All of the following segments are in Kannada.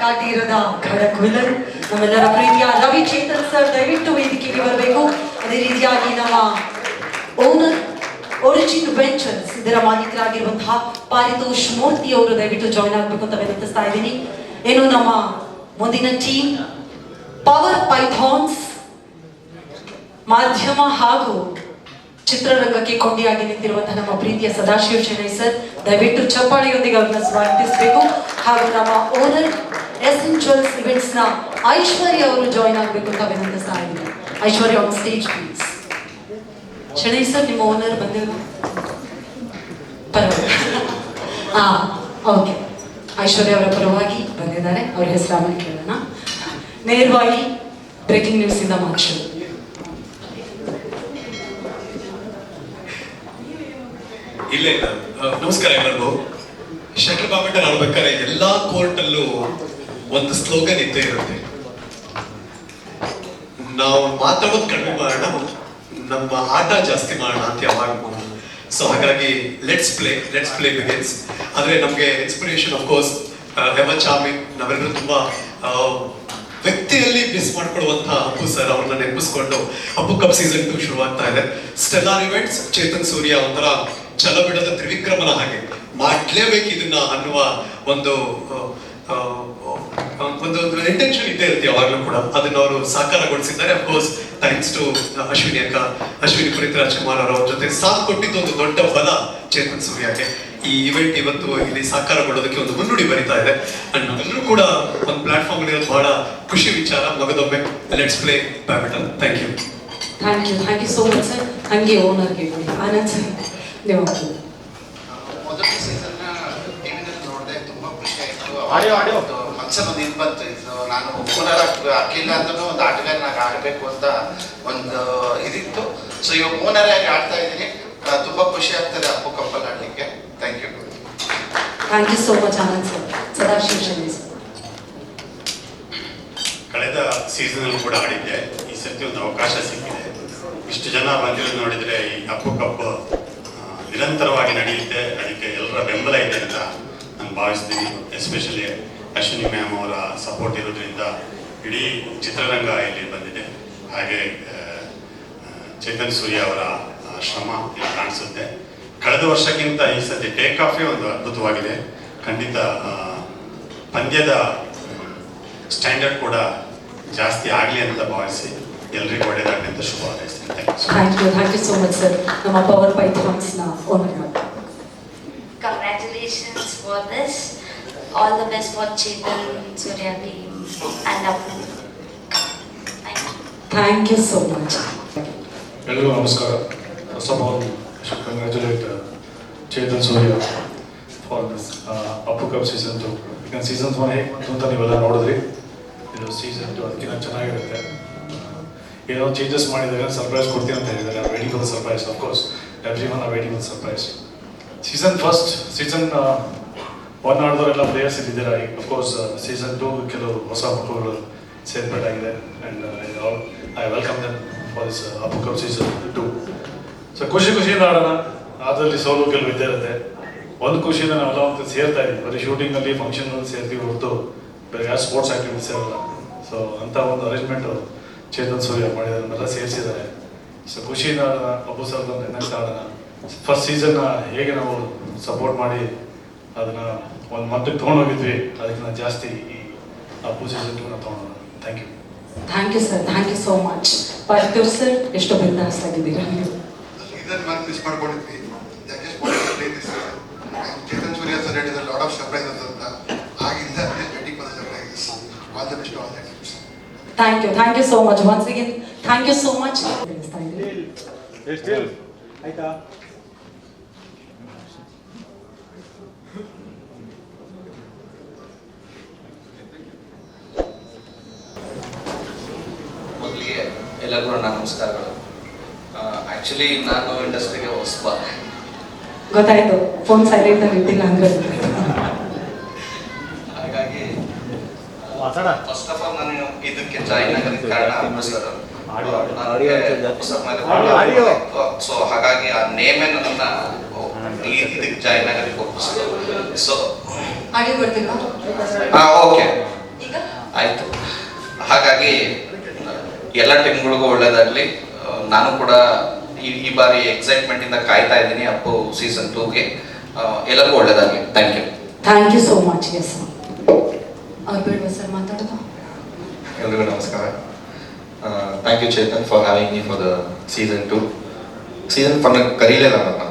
ಕಾಟೀರದ ಖಡಕ್ ವಿಲನ್ ನಮ್ಮೆಲ್ಲರ ಪ್ರೀತಿಯ ರವಿ ಚೇತನ್ ಸರ್ ದಯವಿಟ್ಟು ವೇದಿಕೆಗೆ ಬರಬೇಕು. ಅದೇ ರೀತಿಯಾಗಿ ನಮ್ಮ ಓನರ್ ಒರಿಜಿನ್ ವೆಂಚರ್ಸ್ ಇದರ ಮಾಲೀಕರಾಗಿರುವಂತಹ ಪಾರಿತೋಷ್ ಮೂರ್ತಿ ಅವರು ದಯವಿಟ್ಟು ಜಾಯ್ನ್ ಆಗಬೇಕು ಅಂತ ವಿನಂತಿಸ್ತಾ ಇದ್ದೀನಿ. ಏನು ನಮ್ಮ ಮುಂದಿನ ಟೀಮ್ ಪವರ್ ಪೈಥಾನ್ಸ್ ಮಾಧ್ಯಮ ಹಾಗೂ ಚಿತ್ರರಂಗಕ್ಕೆ ಕೊಂಡಿಯಾಗಿ ನಿಂತಿರುವಂತಹ ನಮ್ಮ ಪ್ರೀತಿಯ ಸದಾಶಿವ ಶೆಣೈ ಸರ್ ದಯವಿಟ್ಟು ಚಪ್ಪಾಳೆಯೊಂದಿಗೆ ಅವರನ್ನ ಸ್ವಾಗತಿಸಬೇಕು. ಹಾಗೂ ನಮ್ಮ ಓನರ್ ಎಸೆನ್ಷಿಯಲ್ಸ್ ಇವೆಂಟ್ಸ್ ನ ಐಶ್ವರ್ಯ ಅವರು ಜಾಯ್ನ್ ಆಗಬೇಕು ಅಂತ ವಿನಂತಿಸ್ತಾ ಇದ್ದೀನಿ. Aishwarya on stage please. Shenoy sir ನಿಮ್ಮ ಓನರ್ ಬಂದಿಲ್ಲ ಪರವಾಗಿಲ್ಲ. ಓಕೆ, ಐಶ್ವರ್ಯ ಅವರ ಪರವಾಗಿ ಬಂದಿದ್ದಾರೆ. ಅವ್ರ ಹೆಸರನ್ನು ಕೇಳೋಣ. ನೇರವಾಗಿ ಬ್ರೇಕಿಂಗ್ ನ್ಯೂಸ್ ಇಂದ ಮಾತು. ಇಲ್ಲ ನಮಸ್ಕಾರ ಎಲ್ಲರಿಗೂ. ಶಟಲ್ ಬ್ಯಾಡ್ಮಿಂಟನ್ ಆಡ್ಬೇಕಾದ್ರೆ ಎಲ್ಲಾ ಕೋರ್ಟ್ ಅಲ್ಲೂ ಒಂದು ಸ್ಲೋಗನ್ ಇದ್ದೇ ಇರುತ್ತೆ, ನಾವು ಮಾತಾಡೋದು ಕಡಿಮೆ ಮಾಡೋಣ, ನಮ್ಮ ಆಟ ಜಾಸ್ತಿ ಮಾಡೋಣ ಅಂತ ಯಾವಾಗ. ಸೊ ಹಾಗಾಗಿ ಲೆಟ್ಸ್ ಪ್ಲೇ ಬಿಗಿನ್ಸ್. ಆದ್ರೆ ನಮ್ಗೆ ಇನ್ಸ್ಪಿರೇಷನ್ ಆಫ್ ಕೋರ್ಸ್ ಹೆಮನ್ ಚಾಮಿ, ನಾವೆಲ್ಲರೂ ತುಂಬಾ ವ್ಯಕ್ತಿಯಲ್ಲಿ ಮಿಸ್ ಮಾಡ್ಕೊಳ್ಳುವಂತಹ ಅಪ್ಪು ಸರ್ ಅವ್ರನ್ನ ನೆನಪಿಸ್ಕೊಂಡು ಅಪ್ಪು ಕಪ್ ಸೀಸನ್ 2 ಶುರುವಾಗ್ತಾ ಇದೆ. ಸ್ಟೆಲ್ಲಾರ್ ಇವೆಂಟ್ಸ್, ಚೇತನ್ ಸೂರ್ಯ ಒಂಥರ ಛಲ ಬಿಡದ ತ್ರಿವಿಕ್ರಮನ ಹಾಗೆ ಮಾಡ್ಲೇಬೇಕು ಇದನ್ನ ಅನ್ನುವ ಒಂದು ಇಂಟೆನ್ಷನ್ ಇದ್ದೇ ಇರುತ್ತೆ ಯಾವಾಗಲೂ ಕೂಡ. ಅದನ್ನ ಅವರು ಸಾಕಾರಗೊಳಿಸಿದ್ದಾರೆ. Of course thanks to Ashwini Puneeth Rajkumar ಅವರ ಜೊತೆ ಸಾಥ್ ಕೊಟ್ಟಿದ್ದು ಒಂದು ದೊಡ್ಡ ಬಲ ಚೇತನ್ ಸೂರ್ಯಗೆ. ಈ ಇವೆಂಟ್ ಇವತ್ತು ಇಲ್ಲಿ ಸಾಕಾರಗೊಳ್ಳೋದಕ್ಕೆ ಒಂದು ಮುನ್ನುಡಿ ಬರೀತಾ ಇದೆ. ಅಂಡ್ ನಾವೆಲ್ಲರೂ ಕೂಡ ಒಂದು ಪ್ಲಾಟ್ಫಾರ್ಮ್ ಇರೋದು ಬಹಳ ಖುಷಿ ವಿಚಾರ. ಮಗದೊಮ್ಮೆ let's play badminton. Thank you so much sir. ಹಂಗೆ ಓನರ್ಗೆ ಆನಂದ್ ಸರ್ ಮೊದಲ ಸೀಸನ್ ಟಿವಿನಲ್ಲಿ ನೋಡಿದೆ, ತುಂಬಾ ಖುಷಿ ಆಯಿತು. ಮನ್ಸಲ್ಲಿ ಒಂದು ಇದು ಬಂತು, ಇದು ನಾನು ಓನರ್ ಹಾಕಿಲ್ಲ ಅಂತಲೂ ಒಂದು ಆಟಗಾರ ನಾನು ಆಡಬೇಕು ಅಂತ ಒಂದು ಇದಿತ್ತು. ಸೊ ಇವಾಗ ಓನರ್ ಆಗಿ ಆಡ್ತಾ ಇದ್ದೀನಿ. ತುಂಬಾ ಖುಷಿ ಆಗ್ತದೆ ಅಪ್ಪು ಕಪ್ಪಲ್ಲಿ ಆಡಲಿಕ್ಕೆ. Thank you so much Anand sir. Sadashiva Shenoy sir, ಕಳೆದ ಸೀಸನ್ ಅಲ್ಲಿ ಕೂಡ ಆಡಿದ್ದೆ. ಈ ಸರ್ತಿ ಒಂದು ಅವಕಾಶ ಸಿಕ್ಕಿದೆ. ಇಷ್ಟು ಜನ ಬಂದಿರೋದು ನೋಡಿದ್ರೆ ಈ ಅಪ್ಪು ಕಪ್ ನಿರಂತರವಾಗಿ ನಡೆಯುತ್ತೆ. ಅದಕ್ಕೆ ಎಲ್ಲರ ಬೆಂಬಲ ಇದೆ ಅಂತ ನಾನು ಭಾವಿಸ್ತೀನಿ. ಎಸ್ಪೆಷಲಿ ಅಶ್ವಿನಿ ಮ್ಯಾಮ್ ಅವರ ಸಪೋರ್ಟ್ ಇರೋದ್ರಿಂದ ಇಡೀ ಚಿತ್ರರಂಗ ಇಲ್ಲಿ ಬಂದಿದೆ. ಹಾಗೆ ಚೇತನ್ ಸೂರ್ಯ ಅವರ ಶ್ರಮ ಇಲ್ಲಿ ಕಾಣಿಸುತ್ತೆ. ಕಳೆದ ವರ್ಷಕ್ಕಿಂತ ಈ ಸತಿ ಟೇಕ್ ಆಫೇ ಒಂದು ಅದ್ಭುತವಾಗಿದೆ. ಖಂಡಿತ ಪಂದ್ಯದ ಸ್ಟ್ಯಾಂಡರ್ಡ್ ಕೂಡ ಜಾಸ್ತಿ ಆಗಲಿ ಅಂತ ಭಾವಿಸಿ ಎಲ್ಲರಿಗೂ ಒಳ್ಳೆಯದಾಗಲಿ ಅಂತ ಶುಭ ಹಾರೈಸ್ತೀನಿ. Thank you so much sir. ನಮ್ಮ ಪವರ್ ಪೈಥಾನ್ಸ್ ನ owner Congratulations for this. All the best for Chetan, Surya team and Appu. Thank you so much. ಎಲ್ಲರಿಗೂ ನಮಸ್ಕಾರ. First of all should congratulate Chetan Surya for this Appu Cup season 2. ಈಗ ಸೀಸನ್ 1 ಹೇಗೆ ಅಂತ ನೀವೆಲ್ಲ ನೋಡಿದ್ರಿ. ಇದು ಸೀಸನ್ 2 ಅದಕ್ಕಿಂತ ಚೆನ್ನಾಗಿರುತ್ತೆ. ಏನೋ ಚೇಂಜಸ್ ಮಾಡಿದಾಗ ಸರ್ಪ್ರೈಸ್ ಕೊಡ್ತೀನಿ ಅಂತ ಹೇಳಿದ್ದಾರೆ. Waiting for the surprise. Of course everyone are waiting for surprise. Season 1 ಆಡಿದವರೆಲ್ಲ ಪ್ಲೇಯರ್ಸ್ ಇಲ್ಲಿದ್ದಾರೆ. ಅಫ್ಕೋರ್ಸ್ ಸೀಸನ್ 2 ಕೆಲವು ಹೊಸ ಮಕ್ಕಳು ಸೇರ್ಪಟ್ಟಾಗಿದೆ. And I welcome them for this Appu cup season 2. So ಖುಷಿಯಿಂದ ಆಡೋಣ. ಅದರಲ್ಲಿ ಸೋಲು ಗೆಲುವು ಇದ್ದೇ ಇರುತ್ತೆ. ಒಂದು ಖುಷಿಯಿಂದ ನಾವೆಲ್ಲ ಒಂದು ಸೇರ್ತಾ ಇದ್ದೀವಿ. ಬರೀ ಶೂಟಿಂಗಲ್ಲಿ ಫಂಕ್ಷನ್ನಲ್ಲಿ ಸೇರ್ತೀವಿ ಹೊರತು ಬೇರೆ ಯಾವ ಸ್ಪೋರ್ಟ್ಸ್ ಆ್ಯಕ್ಟಿವಿಟೀಸ್ ಇರಲ್ಲ. ಸೊ ಅಂಥ ಒಂದು ಅರೇಂಜ್ಮೆಂಟು ಚೇತನ್ ಸೂರ್ಯ ಮಾಡಿರೋದನ್ನೆಲ್ಲ ಸೇರಿಸಿದ್ದಾರೆ. ಸೊ ಖುಷಿಯಿಂದ ಆಡೋಣ. ಅಪ್ಪು ಸರ್ ನೆಕ್ಸ್ಟ್ ಆಡೋಣ. ಫಸ್ಟ್ ಸೀಸನ್ನ ಹೇಗೆ ನಾವು ಸಪೋರ್ಟ್ ಮಾಡಿ ಅದನ್ನು ಒಂದು ಮಟ್ಟಕ್ಕೆ ತೊಗೊಂಡೋಗಿದ್ವಿ, ಅದಕ್ಕಿಂತ ಜಾಸ್ತಿ ಈ ಅಪ್ಪು ಸೀಸನ್ 2ನ ತೊಗೊಂಡೋಣ. Thank you sir. Thank you so much. Parthiv sir, ಎಷ್ಟು ಬಿಂದಾಸ್ ಆಗಿದ್ದೀರಾ ನೀವು? ಇದನ್ನು ನಾನು ಮಿಸ್ ಮಾಡ್ಕೊಂಡಿದ್ವಿ. ಚೇತನ್ ಸೂರ್ಯ ಸರ್ ಹೇಳಿದ ಲಾಟ್ ಆಫ್ ಸರ್ಪ್ರೈಸಸ್ ಅಂತ. ಆಗಿಂದ waiting for the surprises. All the best, all the best. Thank you so much. Once again thank you so much. ಆಯ್ತಾ? ಮೊದಲಿಗೆ ಎಲ್ಲರಿಗೂ ನನ್ನ ನಮಸ್ಕಾರಗಳು. ಆ್ಯಕ್ಚುಲಿ ನಾನು ಇಂಡಸ್ಟ್ರಿಗೆ ಹೊಸಬ. ಗೊತ್ತಾಯ್ತು, ಫೋನ್ ಸೈಲೆಂಟ್ ಅಲ್ಲಿ ಇಟ್ಟಿಲ್ಲ ಅಂದ್ರೆ. ಹಾಗಾಗಿ ಫಸ್ಟ್ ಆಫ್ ಆಲ್ ನಾನು ಇದಕ್ಕೆ ಜಾಯಿನ್ ಆಗೋದಕ್ಕೆ ಕಾರಣ ಅಪ್ಪು ಸರ್. ಸೊ ಹಾಗಾಗಿ ಆ ನೇಮೇ ನನ್ನ ಇದಕ್ಕೆ ಜಾಯಿನ್ ಆಗೋದಕ್ಕೆ ಒಪ್ಪಿಸಿದ್ರು. ಸೊ ಆಡಿಯೋ ಬರ್ತಿಲ್ಲ? ಓಕೆ. ಆಯಿತು. ಹಾಗಾಗಿ ಎಲ್ಲ ಟೀಮ್ಗಳಿಗೂ ಒಳ್ಳೇದಾಗಲಿ. ನಾನು ಕೂಡ ಈ ಬಾರಿ ಎಕ್ಸೈಟ್ಮೆಂಟಿಂದ ಕಾಯ್ತಾ ಇದ್ದೀನಿ ಅಪ್ಪು ಸೀಸನ್ 2ಗೆ. ಎಲ್ಲರಿಗೂ ಒಳ್ಳೇದಾಗಲಿ. Thank you. Thank you so much. Yes ಅವ್ರು ಬೇಡವಾ ಸರ್ ಮಾತಾಡೋದು? ಎಲ್ರಿಗೂ ನಮಸ್ಕಾರ. Thank you Chetan for having me for the season 2. Season 1 ಕರೀಲಿಲ್ಲ ನನ್ನ,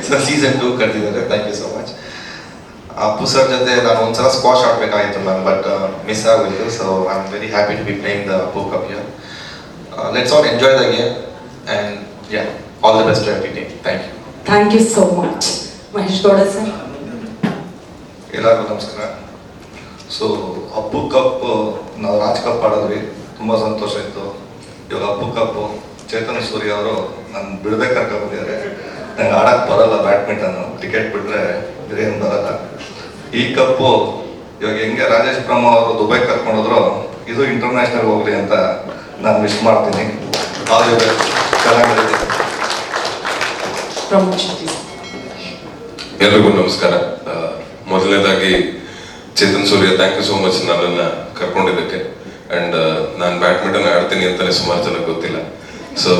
ಸೊ ಸೀಸನ್ 2 ಕರೆದಿದ್ದಾರೆ. Thank you so much. Appu sir ಜೊತೆ ನಾನು ಒಂದ್ಸಲ ಸ್ಕ್ವಾಶ್ ಆಡಬೇಕಾಗಿತ್ತು ನಾನು, ಬಟ್ ಮಿಸ್ ಆಗೋಯಿತು. So I am very happy to be playing the Appu cup here. Let's all enjoy the game and yeah, all the best to every team. Thank you. Thank you so much. Mahesh Gowda sir. ಎಲ್ಲರಿಗೂ ನಮಸ್ಕಾರ. ಸೊ ಅಪ್ಪು ಕಪ್ ನಾವು ರಾಜ್ ಕಪ್ ಆಡಿದ್ವಿ, ತುಂಬ ಸಂತೋಷ ಇತ್ತು. ಇವಾಗ ಅಪ್ಪು ಕಪ್ಪು ಚೇತನ್ ಸೂರ್ಯ ಅವರು ನಾನು ಬಿಡದೆ ಕರ್ಕೊಂಡ್ಬಂದಿದ್ದಾರೆ. ನಂಗೆ ಆಡಕ್ಕೆ ಬರಲ್ಲ ಬ್ಯಾಡ್ಮಿಂಟನ್ನು, ಕ್ರಿಕೆಟ್ ಬಿಟ್ಟರೆ ಬೇರೆ ಏನು ಬರಲ್ಲ. ಈ ಕಪ್ಪು ಇವಾಗ ಹೆಂಗೆ ರಾಜೇಶ್ ಬ್ರಹ್ಮ ಅವರು ದುಬೈ ಕರ್ಕೊಂಡೋದ್ರು, ಇದು ಇಂಟರ್ನ್ಯಾಷನಲ್ ಹೋಗ್ಲಿ ಅಂತ ನಾನು ವಿಶ್ ಮಾಡ್ತೀನಿ. All the best. ಚೆನ್ನಾಗಿದೆ. ಎಲ್ರಿಗೂ ನಮಸ್ಕಾರ. ಮೊದಲನೇದಾಗಿ Chetan Surya, thank you so much ನನ್ನನ್ನು ಕರ್ಕೊಂಡಿದ್ದಕ್ಕೆ. ಆ್ಯಂಡ್ ನಾನು ಬ್ಯಾಡ್ಮಿಂಟನ್ ಆಡ್ತೀನಿ ಅಂತಲೇ ಸುಮಾರು ಜನಕ್ಕೆ ಗೊತ್ತಿಲ್ಲ. ಸೊ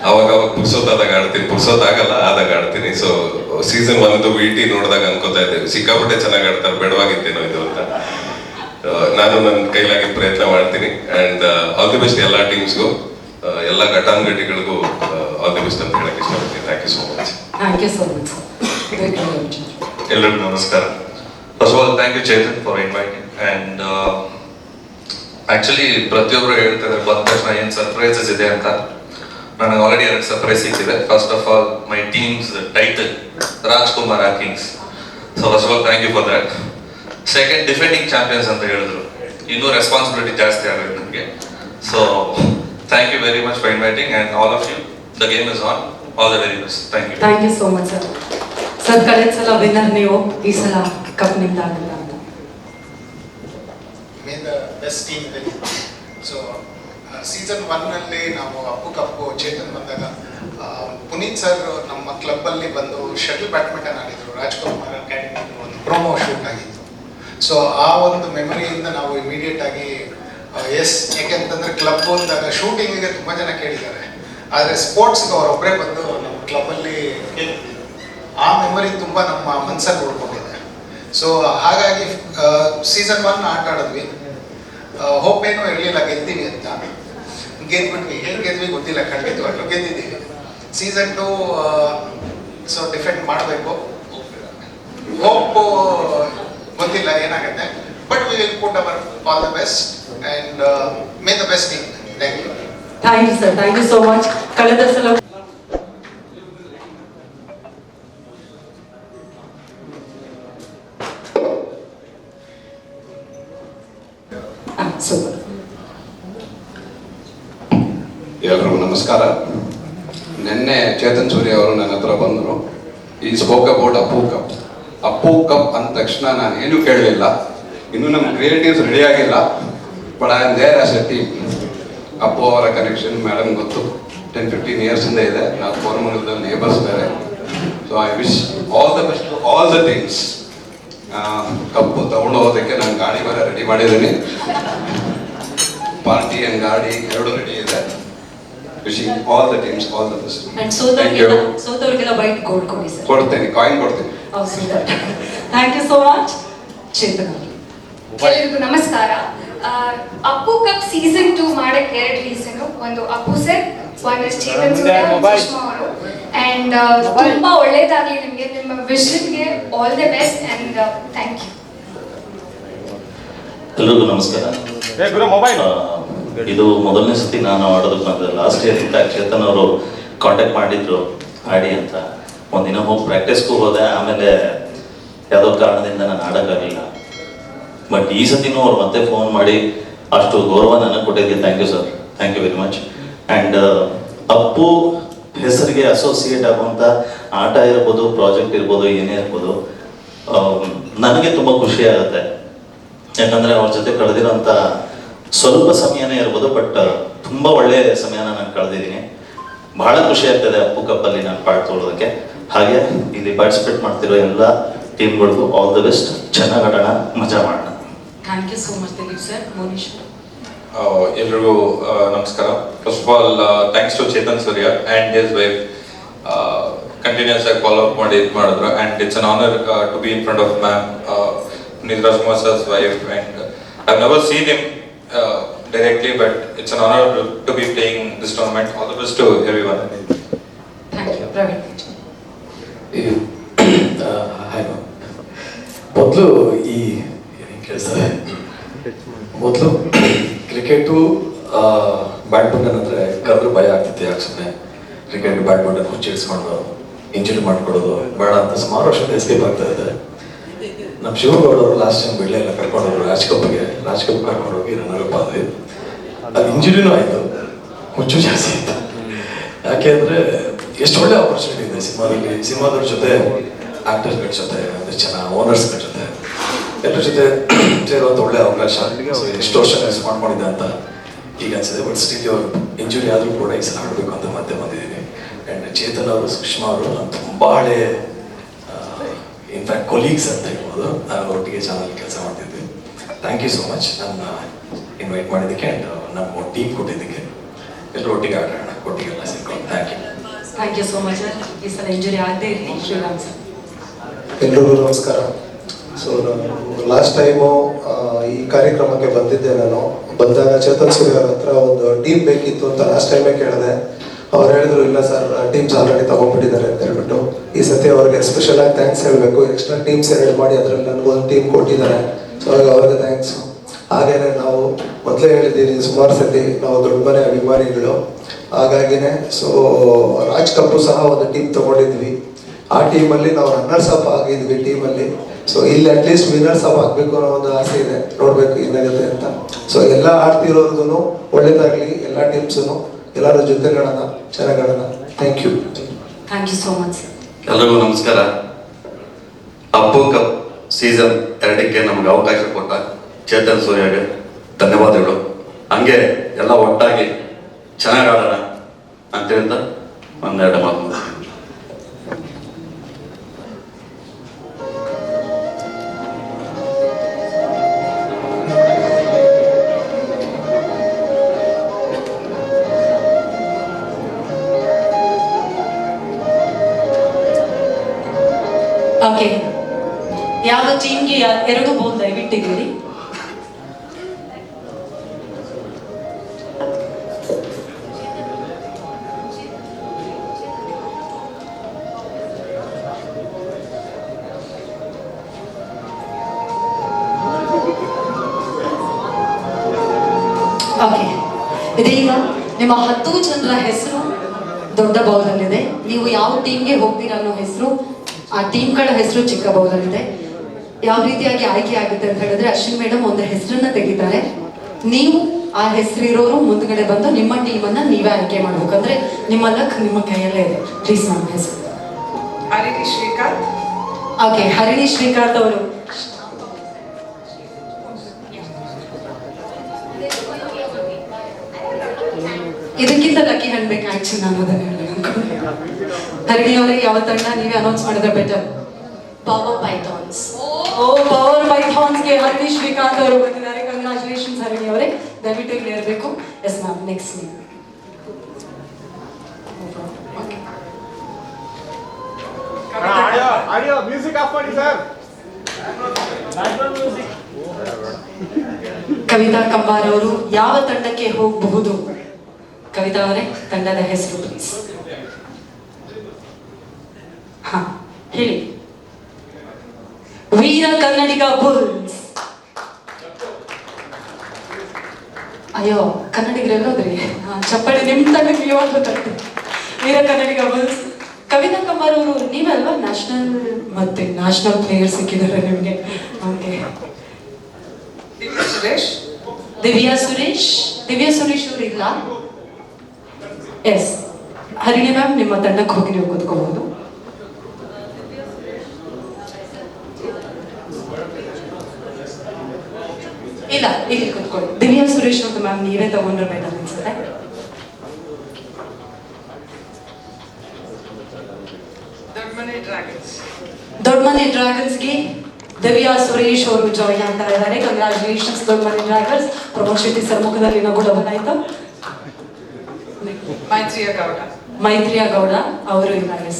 ಅವಾಗ ಪುರ್ಸೋತಾದಾಗ ಆಡ್ತೀನಿ, ಪುರ್ಸೋತಾಗಲ್ಲ ಆದಾಗ ಆಡ್ತೀನಿ. ಸೊ ಸೀಸನ್ 1 VT ನೋಡಿದಾಗ ಅನ್ಕೋತಾ ಇದ್ದೇವೆ ಸಿಕ್ಕಾಪಟ್ಟೆ ಚೆನ್ನಾಗಿ ಆಡ್ತಾರೆ, ಬೇಡವಾಗಿತ್ತೇನೋ ಇದು ಅಂತ. ನಾನು ನನ್ನ ಕೈಲಾಗಿ ಪ್ರಯತ್ನ ಮಾಡ್ತೀನಿ. ಆ್ಯಂಡ್ ಆಲ್ ದಿ ಬೆಸ್ಟ್ ಎಲ್ಲ ಟೀಮ್ಸ್ಗೂ, ಎಲ್ಲ ಘಟಾನುಘಟಿಗಳಿಗೂ ಆಲ್ ದಿ ಬೆಸ್ಟ್ ಅಂತ ಹೇಳಕ್ಕೆ ಇಷ್ಟಪಡ್ತೀನಿ. Thank you so much. Thank you so much. ಎಲ್ಲರಿಗೂ ನಮಸ್ಕಾರ. First of all thank you Chetan for inviting. And actually ಪ್ರತಿಯೊಬ್ಬರು ಹೇಳ್ತಿದ್ದಾರೆ ಬಂದ ತಕ್ಷಣ ಏನು ಸರ್ಪ್ರೈಸಸ್ ಇದೆ ಅಂತ. ನನಗೆ ಆಲ್ರೆಡಿ 2 ಸರ್ಪ್ರೈಸ್ ಸಿಕ್ಕಿದೆ. First of all my team's title Rajkumar Kings. So first of all thank you for that. Second, defending champions ಅಂತ ಹೇಳಿದ್ರು, ಇನ್ನೂ ರೆಸ್ಪಾನ್ಸಿಬಿಲಿಟಿ ಜಾಸ್ತಿ ಆಗುತ್ತೆ ನನಗೆ. So thank you very much for inviting and all of you. The game is on. All the very best. Thank you. Thank you so much sir. Sir ಕಳೆದ ಸಲ ವಿನ್ನರ್ ನೀವು, ಈ ಸಲ ಕಪ್ ನಿಮ್ದು ಆಗಲ್ಲ ಅಂತ. ಮೇ ದ ಬೆಸ್ಟ್ ಟೀಮ್ ಇದೆ. ಸೊ ಸೀಸನ್ 1ನಲ್ಲಿ ನಾವು ಅಪ್ಪು ಕಪ್ಪು ಚೇತನ್ ಬಂದಾಗ ಪುನೀತ್ ಸರ್ ನಮ್ಮ ಕ್ಲಬ್ಬಲ್ಲಿ ಬಂದು ಶಟಲ್ ಬ್ಯಾಡ್ಮಿಂಟನ್ ಆಡಿದ್ರು. ರಾಜ್ಕುಮಾರ್ ಅಕಾಡೆಮಿ ಒಂದು ಪ್ರೊಮೋ ಶೂಟ್ ಆಗಿತ್ತು. ಸೊ ಆ ಒಂದು ಮೆಮರಿಯಿಂದ ನಾವು ಇಮಿಡಿಯೇಟ್ ಆಗಿ ಎಸ್, ಯಾಕೆಂತಂದ್ರೆ ಕ್ಲಬ್ ಅಂದಾಗ ಶೂಟಿಂಗಿಗೆ ತುಂಬ ಜನ ಕೇಳಿದ್ದಾರೆ, ಆದರೆ ಸ್ಪೋರ್ಟ್ಸ್ಗೆ ಅವರೊಬ್ಬರೇ ಬಂದು ನಮ್ಮ ಕ್ಲಬ್ಬಲ್ಲಿ ಆ ಮೆಮರಿ ತುಂಬ ನಮ್ಮ ಮನಸ್ಸಲ್ಲಿ ಉಳ್ಕೊಂಡಿದೆ. ಸೊ ಹಾಗಾಗಿ ಸೀಸನ್ 1 ಆಟ ಆಡಿದ್ವಿ. ಹೋಪ್ ಏನೂ ಇರಲಿಲ್ಲ ಗೆಲ್ತೀವಿ ಅಂತ. ಗೆದ್ಬಿಟ್ವಿ. ಹೇಗೆ ಗೆದ್ವಿ ಗೊತ್ತಿಲ್ಲ, ಖಂಡಿತವಾಗ್ಲೂ ಗೆದ್ದಿದ್ದೀವಿ. ಸೀಸನ್ 2 ಸೊ ಡಿಫೆಂಡ್ ಮಾಡಬೇಕು. ಹೋಪ್ ಗೊತ್ತಿಲ್ಲ ಏನಾಗುತ್ತೆ, but we will put our all the best and may the best team. Thank you. Thank you sir. Thank you so much. ಕಳೆದ ಸಲ ಸೂಪರ್. ಎಲ್ರಿಗೂ ನಮಸ್ಕಾರ. ನಿನ್ನೆ ಚೇತನ್ ಸೂರ್ಯ ಅವರು ನನ್ನ ಹತ್ರ ಬಂದರು. He spoke about Appu cup. Appu cup ಅಂದ ತಕ್ಷಣ ನಾನು ಏನೂ ಕೇಳಲಿಲ್ಲ. ಇನ್ನೂ ನಮ್ಮ ಕ್ರಿಯೇಟಿವ್ಸ್ ರೆಡಿ ಆಗಿಲ್ಲ, but I am there as a team. Appu ಅವರ ಕನೆಕ್ಷನ್ ಮೇಡಮ್ ಗೊತ್ತು, 10-15 ಇಯರ್ಸಿಂದ ಇದೆ. ನಾವು ಕೋರಮಂಗಲದಲ್ಲಿ ನೇಬರ್ಸ್ ಬೇರೆ. So I wish all the best to all the teams. Cup ತಗೊಂಡು ಹೋಗೋದಕ್ಕೆ ನಾನು ಗಾಡಿ ಬೇರೆ ರೆಡಿ ಮಾಡಿದ್ದೀನಿ. ಪಾರ್ಟಿ ಆ್ಯಂಡ್ ಗಾಡಿ ಎರಡು ರೆಡಿ ಇದೆ. Wishing all the teams all the best. And ಸೋತವರಿಗೆಲ್ಲ ವೈಟ್ ಗೋಲ್ಡ್ ಕೊಡಿ ಸರ್. ಕೊಡ್ತೇನೆ, ಕಾಯಿನ್ ಕೊಡ್ತೀನಿ. Thank you so much. Chetan ಎಲ್ಲರಿಗೂ ನಮಸ್ಕಾರ. ಅಪ್ಪು ಕಪ್ ಸೀಸನ್ 2 ಮಾಡಕ್ಕೆ 2 ರೀಸನ್. ಒಂದು ಅಪ್ಪು ಸರ್, ಒಂದು ಚೇತನ್ ಸೂರ್ಯ, ಸುಷ್ಮಾ ಅವರು. ಅಂಡ್ ತುಂಬಾ ಒಳ್ಳೇದಾಗ್ಲಿ ನಿಮಗೆ, ನಿಮ್ಮ ವಿಷನ್ಗೆ all the best and thank you. ಎಲ್ರಿಗೂ ನಮಸ್ಕಾರ. ಇದು ಮೊದಲನೇ ಸತಿ ನಾನು ಆಡೋದಕ್ಕೆ ಬಂದೆ. ಲಾಸ್ಟ್ ಇಯರ್ ಇಂತ ಚೇತನ್ ಅವರು ಕಾಂಟ್ಯಾಕ್ಟ್ ಮಾಡಿದ್ರು ಆಡಿ ಅಂತ. ಒಂದಿನ ಹೋಗಿ ಪ್ರಾಕ್ಟೀಸ್ಗೂ ಹೋದೆ, ಆಮೇಲೆ ಯಾವುದೋ ಕಾರಣದಿಂದ ನಾನು ಆಡೋಕ್ಕಾಗಲಿಲ್ಲ. ಬಟ್ ಈ ಸತಿನೂ ಅವ್ರು ಮತ್ತೆ ಫೋನ್ ಮಾಡಿ ಅಷ್ಟು ಗೌರವ ನನಗೆ ಕೊಟ್ಟಿದ್ದೆ. Thank you sir, thank you very much. And Appu ಹೆಸರಿಗೆ ಅಸೋಸಿಯೇಟ್ ಆಗುವಂಥ ಆಟ ಇರ್ಬೋದು, ಪ್ರಾಜೆಕ್ಟ್ ಇರ್ಬೋದು, ಏನೇ ಇರ್ಬೋದು, ನನಗೆ ತುಂಬ ಖುಷಿ ಆಗುತ್ತೆ. ಯಾಕಂದರೆ ಅವ್ರ ಜೊತೆ ಕಳೆದಿರೋಂಥ ಸ್ವಲ್ಪ ಸಮಯನೇ ಇರ್ಬೋದು, ಬಟ್ ತುಂಬ ಒಳ್ಳೆಯ ಸಮಯನ ನಾನು ಕಳೆದಿದ್ದೀನಿ. ಬಹಳ ಖುಷಿ ಆಗ್ತದೆ ಅಪ್ಪು ಕಪ್ಪಲ್ಲಿ ನಾನು ಪಾರ್ಟ್ ತೊಗೊಳೋದಕ್ಕೆ. ಹಾಗೆ ಇಲ್ಲಿ ಪಾರ್ಟಿಸಿಪೇಟ್ ಮಾಡ್ತಿರೋ ಎಲ್ಲ ಟೀಮ್ಗಳಿಗೂ ಆಲ್ ದ ಬೆಸ್ಟ್. ಚೆನ್ನಾಗಿ ಆಡೋಣ, ಮಜಾ ಮಾಡೋಣ. Thank you so much Dileep sir. Monish ಎಲ್ರಿಗೂ ನಮಸ್ಕಾರ. First of all thanks to Chetan Surya and his wife, continuous ಆಗಿ ಫಾಲೋ ಅಪ್ ಮಾಡಿ ಇದು ಮಾಡಿದ್ರು. And it's an honour to be in front of ma'am Puneeth Rajkumar sir's wife. And I have never seen him directly, but it's an honor to be playing this tournament. All the best to everyone. Thank you. Praveen hi ma'am. ಮೊದಲು ಈ ಏನೇನು ಕೇಳಿಸ್ತಾರೆ, ಮೊದಲು ಕ್ರಿಕೆಟು ಬ್ಯಾಡ್ಮಿಂಟನ್ ಅಂದರೆ ಕರೆದ್ರೆ ಭಯ ಆಗ್ತಿತ್ತು. ಯಾಕೆ ಸುಮ್ಮನೆ ಕ್ರಿಕೆಟ್ ಬ್ಯಾಡ್ಮಿಂಟನ್ ಹುಚ್ಚಿಡ್ಸ್ಕೊಂಡು ಇಂಜುರಿ ಮಾಡ್ಕೊಡೋದು ಬೇಡ ಅಂತ ಸುಮಾರು ವರ್ಷದ ಎಸ್ಕೇಪ್ ಆಗ್ತಾ ಇದೆ. ನಮ್ಮ ಶಿವಗೌಡವರು ಲಾಸ್ಟ್ ಟೈಮ್ ಬಿಡಲೆಲ್ಲ ಕರ್ಕೊಂಡೋದ್ರು ರಾಜ್ಕಪ್ ಕರ್ಕೊಂಡೋಗಿ ರನ್ನರಪ್ ಆದ್ವಿ. ಅದು ಇಂಜುರಿನೂ ಆಯಿತು, ಹುಚ್ಚು ಜಾಸ್ತಿ ಆಯಿತು. ಯಾಕೆ ಅಂದರೆ ಎಷ್ಟು ಒಳ್ಳೆ ಆಪರ್ಚುನಿಟಿ ಇದೆ ಸಿನಿಮಾದವ್ರ ಜೊತೆ, ಆ್ಯಕ್ಟರ್ಸ್ಗಳ ಜೊತೆ, ಒಂದಿಷ್ಟು ಜನ ಓನರ್ಸ್ಗಳ ಜೊತೆ ಎಲ್ಲರ ಜೊತೆ ಸೇರುವಂಥ ಒಳ್ಳೆ ಅವಕಾಶ. ಸೊ ಎಷ್ಟು ವರ್ಷ ಮಿಸ್ ಮಾಡ್ಕೊಂಡಿದ್ದೆ ಅಂತ ಈಗ ಅನಿಸಿದೆ. ಬಟ್ ಸ್ಟಿಲ್ ಇವಾಗ ಇಂಜುರಿ ಆದರೂ ಕೂಡ ಈ ಸಲ ಆಡಬೇಕು ಅಂತ ಮತ್ತೆ ಬಂದಿದ್ದೀನಿ. ಆ್ಯಂಡ್ ಚೇತನ್ ಅವರು, ಸುಷ್ಮಾ ಅವರು ನಾನು ತುಂಬ ಹಳೆ ಇನ್ಫ್ಯಾಕ್ಟ್ ಕೊಲೀಗ್ಸ್ ಅಂತ ಹೇಳ್ಬೋದು. ನಾನು ಒಟ್ಟಿಗೆ ಚಾನಲ್ ಕೆಲಸ ಮಾಡ್ತಿದ್ವಿ. ಥ್ಯಾಂಕ್ ಯು ಸೋ ಮಚ್ ನನ್ನ ಇನ್ವೈಟ್ ಮಾಡಿದ್ದಕ್ಕೆ ಆ್ಯಂಡ್ ನಮ್ಮ ಟೀಮ್ ಕೊಟ್ಟಿದ್ದಕ್ಕೆ. ಎಲ್ಲರೂ ಒಟ್ಟಿಗೆ ಆಡೋಣ, ಒಟ್ಟಿಗೆಲ್ಲ ಸೇರ್ಕೊಂಡು. Thank you. Thank you so much sir. ಈ ಸಲ ಇಂಜುರಿ ಆಗದೆ ಇರಲಿ. ಶ್ರೀರಾಮ್ ಸರ್. ಎಲ್ರಿಗೂ ನಮಸ್ಕಾರ. ಸೊ ನಾನು ಲಾಸ್ಟ್ ಟೈಮು ಈ ಕಾರ್ಯಕ್ರಮಕ್ಕೆ ಬಂದಿದ್ದೆ. ನಾನು ಬಂದಾಗ ಚೇತನ್ ಸೂರ್ಯ ಅವ್ರ ಹತ್ರ ಒಂದು ಟೀಮ್ ಬೇಕಿತ್ತು ಅಂತ ಲಾಸ್ಟ್ ಟೈಮೇ ಕೇಳಿದೆ. ಅವ್ರು ಹೇಳಿದ್ರು ಇಲ್ಲ ಸರ್, ಟೀಮ್ಸ್ ಆಲ್ರೆಡಿ ತಗೊಂಡ್ಬಿಟ್ಟಿದ್ದಾರೆ ಅಂತ ಹೇಳ್ಬಿಟ್ಟು. ಈ ಸತಿ ಅವ್ರಿಗೆ ಸ್ಪೆಷಲ್ ಆಗಿ ಥ್ಯಾಂಕ್ಸ್ ಹೇಳಬೇಕು. ಎಕ್ಸ್ಟ್ರಾ ಟೀಮ್ಸ್ ಎರಡು ಮಾಡಿ ಅದರಲ್ಲಿ ನನಗೊಂದು ಟೀಮ್ ಕೊಟ್ಟಿದ್ದಾರೆ. ಸೊ ಅವ್ರಿಗೆ ಥ್ಯಾಂಕ್ಸ್. ಹಾಗೇನೆ ನಾವು ಮೊದಲೇ ಹೇಳಿದ್ದೀವಿ ಸುಮಾರು ಸತಿ, ನಾವು ದೊಡ್ಡ ಮನೆ ಅಭಿಮಾನಿಗಳು. ಹಾಗಾಗಿನೇ ಸೊ ರಾಜ್ ಕಪ್ಪು ಸಹ ಒಂದು ಟೀಮ್ ತಗೊಂಡಿದ್ವಿ. ಆ ಟೀಮಲ್ಲಿ ನಾವು ರನ್ನರ್ಸ್ ಅಪ್ ಆಗಿದ್ವಿ ಟೀಮಲ್ಲಿ. ಸೊ ಇಲ್ಲಿ ಅಟ್ಲೀಸ್ಟ್ ವಿನ್ನರ್ಸ್ ಅಪ್ ಆಗಬೇಕು ಅನ್ನೋ ಒಂದು ಆಸೆ ಇದೆ, ನೋಡಬೇಕು ಏನಾಗುತ್ತೆ ಅಂತ. ಸೊ ಎಲ್ಲ ಆಡ್ತಿರೋರ್ಗು ಒಳ್ಳೇದಾಗಲಿ, ಎಲ್ಲ ಟೀಮ್ಸು ಎಲ್ಲರ ಜೊತೆಗಳನ್ನ ಚೆನ್ನಾಗಾಡೋಣ. Thank you. Thank you so much sir. ಎಲ್ಲರಿಗೂ ನಮಸ್ಕಾರ. ಅಪ್ಪು ಕಪ್ ಸೀಸನ್ 2ಕ್ಕೆ ನಮ್ಗೆ ಅವಕಾಶ ಕೊಟ್ಟ ಚೇತನ್ ಸೂರ್ಯಗೆ ಧನ್ಯವಾದಗಳು. ಹಂಗೆ ಎಲ್ಲ ಒಟ್ಟಾಗಿ ಚೆನ್ನಾಗಿ ಆಡೋಣ ಅಂತ ಹೇಳ್ತಾ ಒಂದೆರಡು ಮಾತು. ಓಕೆ, ಯಾವ ಟೀಮ್ಗೆ 2 ಬಾಲ್ ದಯವಿಟ್ಟಿದ್ದೀರಿ. ಓಕೆ, ಇದೀಗ ನಿಮ್ಮ 10 ಜನರ ಹೆಸರು ದೊಡ್ಡ ಬೌಲಲ್ಲಿದೆ. ನೀವು ಯಾವ ಟೀಮ್ಗೆ ಹೋಗ್ತೀರಾ ಅನ್ನೋ ಹೆಸರು, ಆ ಟೀಮ್ಗಳ ಹೆಸರು ಚಿಕ್ಕ ಬೌಲಲ್ಲಿದೆ. ಯಾವ ರೀತಿಯಾಗಿ ಆಯ್ಕೆ ಆಗುತ್ತೆ ಅಂತ ಹೇಳಿದ್ರೆ, ಅಶ್ವಿನ್ ಮೇಡಮ್ ಒಂದು ಹೆಸರನ್ನ ತೆಗಿತಾರೆ. ನೀವು ಆ ಹೆಸರಿರೋರು ಮುಂದ್ಗಡೆ ಬಂದು ನಿಮ್ಮ ಟೀಮನ್ನ ನೀವೇ ಆಯ್ಕೆ ಮಾಡ್ಬೇಕಂದ್ರೆ ನಿಮ್ಮ ಲಕ್ ನಿಮ್ಮ ಕೈಯಲ್ಲೇ ಇದೆ. ಪ್ಲೀಸ್ ನಮ್ಮ ಹೆಸರು. ಹರಿಣಿ ಶ್ರೀಕಾಂತ್. ಓಕೆ, ಹರಿಣಿ ಶ್ರೀಕಾಂತ್ ಅವರು. ಇದಕ್ಕಿಂತ ಲಕ್ಕಿ ಹಣ್ಬೇಕು ಆಕ್ಚುಲಿ, ನಾನು ಅದನ್ನ ಹೇಳಬೇಕು. ಹರಿಣಿ ಅವರಿಗೆ ಯಾವ ತಂಡ ನೀವೇ ಅನೌನ್ಸ್ ಮಾಡಿದ್ರೆ ಬೆಟರ್. Power pythons. ಪವರ್ ಪೈಥಾನ್ಸ್ಗೆ ಹರಿಣಿ ಶ್ರೀಕಾಂತ್ ಅವರು ಬಂದಿದ್ದಾರೆ. ಕಂಗ್ರಾಚುಲೇಷನ್ಸ್ ಹರಿಣಿ ಅವರೇ, ದಯವಿಟ್ಟು ಇಲ್ಲಿ ಇರಬೇಕು. ಎಸ್ ಮ್ಯಾಮ್, ನೆಕ್ಸ್ಟ್ ನೀವು. ಆಡಿಯೋ ಮ್ಯೂಸಿಕ್ ಆಫ್ ಮಾಡಿ ಸರ್. ಕವಿತಾ ಕಂಬಾರ್ ಅವರು ಯಾವ ತಂಡಕ್ಕೆ ಹೋಗಬಹುದು? ಕವಿತಾ ಅವರೇ, ತಂಡದ ಹೆಸರು ಪ್ಲೀಸ್. ಹಾ, ಹೇಳಿ. ವೀರ ಕನ್ನಡಿಗ ಬುಲ್ಸ್. ಅಯ್ಯೋ, ಕನ್ನಡಿಗರೆಲ್ಲೋದ್ರಿ? ಚಪ್ಪಳಿ ನಿಮ್ಮ ತಂಡಕ್ಕೆ ಯಾವಾಗ ತರ್ತೀವಿ? ವೀರ ಕನ್ನಡಿಗ ಬುಲ್ಸ್. ಕವಿತಾ ಕಂಬಾರ್ ಅವರು ನೀವೇ ಅಲ್ವಾ ನ್ಯಾಷನಲ್ ಮತ್ತೆ ನ್ಯಾಷನಲ್ ಪ್ಲೇಯರ್ ಸಿಕ್ಕಿದ್ದಾರೆ ನಿಮಗೆ? ಓಕೆ. ದಿವ್ಯಾ ಸುರೇಶ್. ದಿವ್ಯಾ ಸುರೇಶ್ ಅವರು ಇಲ್ಲ. ಎಸ್, ಹರಿಣಿ ಮ್ಯಾಮ್, ನಿಮ್ಮ ತಂಡಕ್ಕೆ ಹೋಗಿ ನೀವು ಕೂತ್ಕೋಬಹುದು. ಇಲ್ಲ, ಇಲ್ಲಿ ಕೂತ್ಕೊಳ್ಳಿ. ದಿವ್ಯಾ ಸುರೇಶ್ ಅವ್ರದ್ದು ಮ್ಯಾಮ್ ನೀವೇ ತಗೊಂಡ್ರೆ ಬೇಡ ಅನ್ಸುತ್ತೆ. ದೊಡ್ಡಮನೆ ಡ್ರ್ಯಾಗನ್ಸ್. ದೊಡ್ಡಮನೆ ಡ್ರ್ಯಾಗನ್ಸ್ಗೆ ದಿವ್ಯಾ ಸುರೇಶ್ ಅವರು ಜಾಯಿನ್ ಆಗ್ತಾ ಇದ್ದಾರೆ. ಕಂಗ್ರಾಚುಲೇಷನ್ಸ್ ದೊಡ್ಡ ಮನೆ ಡ್ರೈವರ್ಸ್. ಪ್ರಮೋದ್ ಶೆಟ್ಟಿ ಸರ್ ಮುಖದಲ್ಲಿ ನಗು ಡಬಲ್ ಆಯ್ತು. ಮೈತ್ರಿಯಾ ಗೌಡ ಅವರು ಇದ್ದಾರೆ.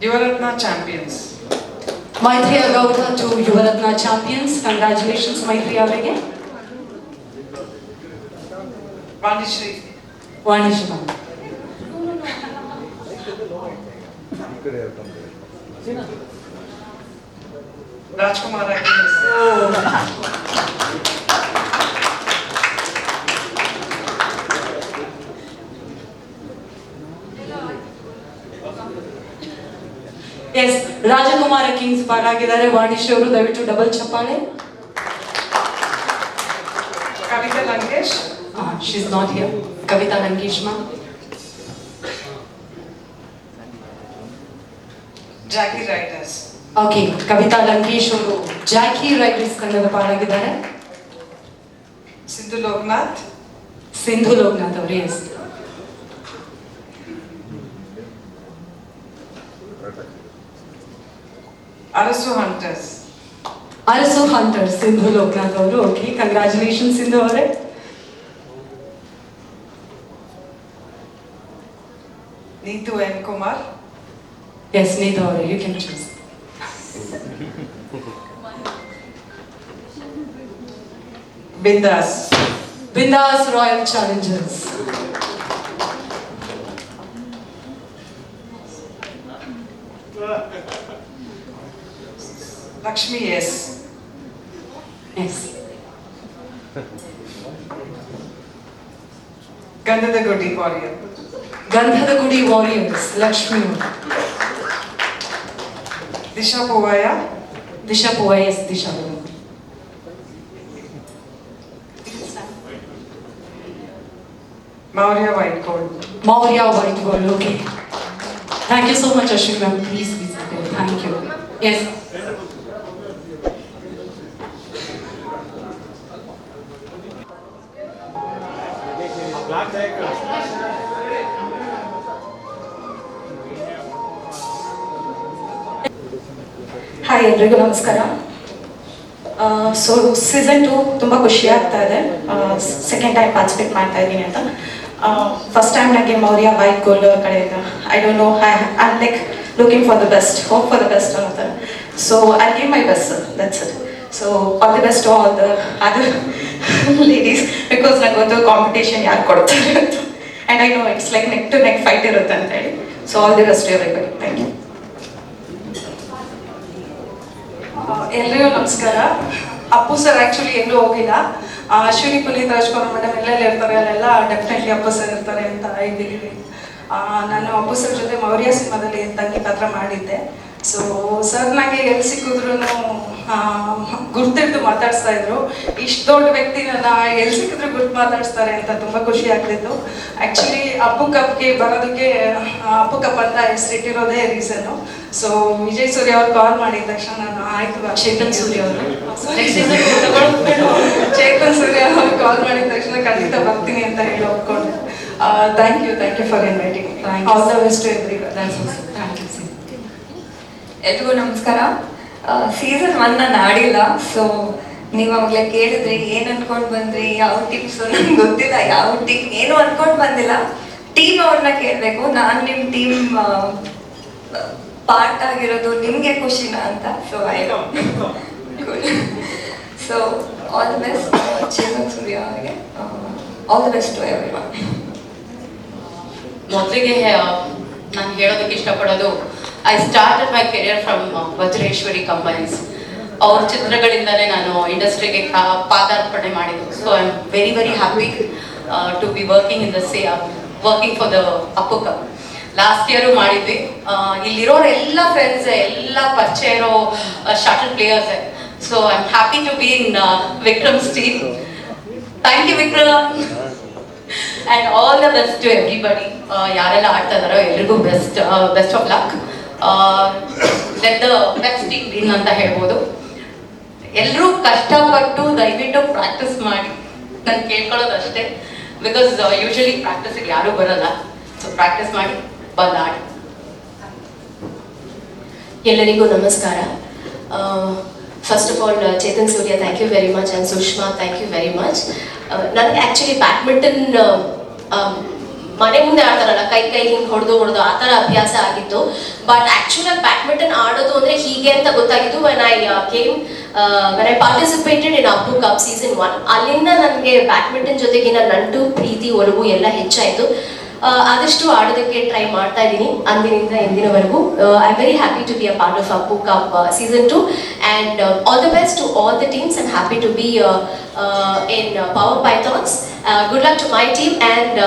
Yuvaratna Champions. Maitriya Gowda to Yuvaratna Champions. Congratulations Maitri ಅವರಿಗೆ. ವಾಣಿಶ್ರೀ. ವಾಣಿಶ್ರೀ ರಾಜ್ಕುಮಾರ್. ಎಸ್, ರಾಜಕುಮಾರ ಕಿಂಗ್ಸ್ ಪಾರಾಗಿದ್ದಾರೆ. ವಾಣಿಶ್ರೀ ಅವರು ದಯವಿಟ್ಟು ಡಬಲ್ ಚಪ್ಪಾಳೆ. Kavita Lankesh. She is not here. Kavita Lankesh ma'am. Jackie Riders. Okay, Kavita Lankesh ಅವರು ಜಾಕಿ ರೈಡರ್ಸ್ ತಂಡದ ಪಾರಾಗಿದ್ದಾರೆ. ಸಿಂಧು ಲೋಕನಾಥ್. ಸಿಂಧು ಲೋಕನಾಥ್ ಅವರು. Yes. Arasu hunters. Arasu hunters Sindhu Lokanath ಅವರು. ಓಕೆ, ಕಂಗ್ರಾಚುಲೇಷನ್ ಸಿಂಧು ಅವರೇ. ನೀತು ಎನ್ ಕುಮಾರ್. ಎಸ್, ನೀತು ಅವರೇ, you can choose. Bindaas. Bindaas royal challengers. Lakshmi S. Yes. Gandhada Gudi warrior. Gandhada Gudi warriors Lakshmi. Disha Poovaiah. Disha Poovaiah. Yes, Disha. Maurya white gold. Maurya white gold. Okay, thank you so much Ashwin ma'am. Please please. Thank you. Yes. Hi, ಎಲ್ರಿಗೂ ನಮಸ್ಕಾರ. ಸೊ ಸೀಸನ್ 2 ತುಂಬ ಖುಷಿ ಆಗ್ತಾ ಇದೆ. ಸೆಕೆಂಡ್ ಟೈಮ್ ಪಾರ್ಟಿಸಿಪೇಟ್ ಮಾಡ್ತಾ ಇದ್ದೀನಿ ಅಂತ. ಫಸ್ಟ್ ಟೈಮ್ ನನಗೆ ಮೌರ್ಯ ವೈಟ್ ಗೋಲ್ಡ್ ಅವ್ರ ಕಡೆಯಿಂದ I don't know, I like looking for the best, hope for the best ಅನ್ನೋ. So I give my best, that's it. So all the best to all the other ladies, because ನಂಗೆ ಗೊತ್ತು ಕಾಂಪಿಟೇಷನ್ ಯಾರು ಕೊಡ್ತಾರೆ ಅಂತ. And I know it's like neck to neck fight ಇರುತ್ತೆ ಅಂತ ಹೇಳಿ. So all the best to everybody. Thank you. ಎಲ್ರಿಗೂ ನಮಸ್ಕಾರ. ಅಪ್ಪು ಸರ್ ಆ್ಯಕ್ಚುಲಿ ಎಲ್ಲೂ ಹೋಗಿಲ್ಲ. ಅಶ್ವಿನಿ, ಪುನೀತ್, ರಾಜ್ಕುಮಾರ್ ಮೇಡಮ್ ಎಲ್ಲೆಲ್ಲ ಇರ್ತಾರೆ, ಅಲ್ಲೆಲ್ಲ ಡೆಫಿನೆಟ್ಲಿ ಅಪ್ಪು ಸರ್ ಇರ್ತಾರೆ ಅಂತ ಇದ್ದೀನಿ. ನಾನು ಅಪ್ಪು ಸರ್ ಜೊತೆ ಮೌರ್ಯ ಸಿನಿಮಾದಲ್ಲಿ ತಂಗಿ ಪಾತ್ರ ಮಾಡಿದ್ದೆ. ಸೊ ಸರ್ ನನಗೆ ಎಲ್ಲಿ ಸಿಕ್ಕಿದ್ರು ಗುರ್ತಿಡ್ದು ಮಾತಾಡಿಸ್ತಾ ಇದ್ರು. ಇಷ್ಟು ದೊಡ್ಡ ವ್ಯಕ್ತಿ ನನ್ನ ಎಲ್ಲಿ ಸಿಕ್ಕಿದ್ರು ಗುರ್ತು ಮಾತಾಡಿಸ್ತಾರೆ ಅಂತ ತುಂಬ ಖುಷಿ ಆಗ್ತಿತ್ತು. ಆ್ಯಕ್ಚುಲಿ ಅಪ್ಪು ಕಪ್ಗೆ ಬರೋದಕ್ಕೆ ಅಪ್ಪು ಕಪ್ ಅಂತ ಹೆಸರಿಟ್ಟಿರೋದೇ ರೀಸನ್ನು. ಸೊ ವಿಜಯ್ ಸೂರ್ಯ ಅವ್ರು ಕಾಲ್ ಮಾಡಿದ ತಕ್ಷಣ ನಾನು ಆಯ್ತು, ಚೇತನ್ ಸೂರ್ಯ ಅವರು ಚೇತನ್ ಸೂರ್ಯ ಅವ್ರು ಕಾಲ್ ಮಾಡಿದ ತಕ್ಷಣ ಖಂಡಿತ ಬರ್ತೀನಿ ಅಂತ ಹೇಳಿ ಒಪ್ಕೊಂಡೆ. Thank you for inviting. All the best to everyone. Thank you. ಎಲ್ರಿಗೂ ನಮಸ್ಕಾರ. ಸೀಸನ್ 1 ನಾನು ಆಡಿಲ್ಲ. ಸೊ ನೀವು ಅವಾಗಲೇ ಕೇಳಿದ್ರಿ ಏನು ಅನ್ಕೊಂಡು ಬಂದ್ರಿ, ಯಾವ ಟಿಪ್ಸ್, ನಂಗೆ ಗೊತ್ತಿಲ್ಲ ಯಾವ ಟೀಮ್ ಏನು ಅನ್ಕೊಂಡು ಬಂದಿಲ್ಲ. ಟೀಮ್ ಅವ್ರನ್ನ ಕೇಳಬೇಕು. ನಾನು ನಿಮ್ಮ ಟೀಮ್ ಪಾರ್ಟ್ ಆಗಿರೋದು ನಿಮಗೆ ಖುಷಿನ ಅಂತ. So so all the best Chetan Surya ಅವರಿಗೆ. All the best to everyone. ಮೊದಲಿಗೆ ನಾನು ಹೇಳೋದಕ್ಕೆ ಇಷ್ಟಪಡೋದು, I started my career from Vajreshwari companies. ಅವ್ರ ಚಿತ್ರಗಳಿಂದಲೇ ನಾನು ಇಂಡಸ್ಟ್ರಿಗೆ ಪಾದಾರ್ಪಣೆ ಮಾಡಿದ್ದು. So I am very very happy to be working in the working for the Appu cup. Last year ಮಾಡಿದ್ವಿ. ಇಲ್ಲಿರೋರು ಎಲ್ಲ ಫ್ರೆಂಡ್ಸ್, ಎಲ್ಲ ಪರಿಚಯ ಇರೋ ಶಟಲ್ ಪ್ಲೇಯರ್ಸೇ. So I am happy to be in Vikram's team. Thank you Vikram. And all the best to everybody. ಯಾರೆಲ್ಲ ಆಡ್ತಾ ಇದ್ದಾರೋ ಎಲ್ರಿಗೂ best of luck. Let the best team win ಅಂತ ಹೇಳ್ಬೋದು. ಎಲ್ಲರೂ ಕಷ್ಟಪಟ್ಟು ದಯವಿಟ್ಟು ಪ್ರಾಕ್ಟೀಸ್ ಮಾಡಿ. ನಾನು ಕೇಳ್ಕೊಳ್ಳೋದು ಅಷ್ಟೇ. ಬಿಕಾಸ್ ಯೂಶಲಿ ಪ್ರಾಕ್ಟೀಸಿಗೆ ಯಾರೂ ಬರಲ್ಲ. ಸೊ ಪ್ರಾಕ್ಟೀಸ್ ಮಾಡಿ ಬಂದು ಆಡಿ. ಎಲ್ಲರಿಗೂ ನಮಸ್ಕಾರ. First of all Chetan Surya thank you very much and Sushma thank you very much. ನನಗೆ ಆ್ಯಕ್ಚುಲಿ ಬ್ಯಾಡ್ಮಿಂಟನ್ ಮನೆ ಮುಂದೆ ಆಡ್ತಾರಲ್ಲ ಕೈ ಹಿಂಗೆ ಹೊಡೆದು ಆ ಥರ ಅಭ್ಯಾಸ ಆಗಿತ್ತು. ಬಟ್ ಆ್ಯಕ್ಚುಲಾಗಿ ಬ್ಯಾಡ್ಮಿಂಟನ್ ಆಡೋದು ಅಂದರೆ ಹೀಗೆ ಅಂತ ಗೊತ್ತಾಗಿದ್ದು when I participated in Appu cup season 1. ಅಲ್ಲಿಂದ ನನಗೆ ಬ್ಯಾಡ್ಮಿಂಟನ್ ಜೊತೆಗಿನ ನಂಟು ಪ್ರೀತಿ ಒಲವು ಎಲ್ಲ ಹೆಚ್ಚಾಯಿತು. ಆದಷ್ಟು ಆಡೋದಕ್ಕೆ ಟ್ರೈ ಮಾಡ್ತಾ ಇದ್ದೀನಿ ಅಂದಿನಿಂದ ಇಂದಿನವರೆಗೂ. I am very happy to be a part of Appu cup season 2 and all the best to all the teams. I am happy to be in power pythons. Good luck to my team and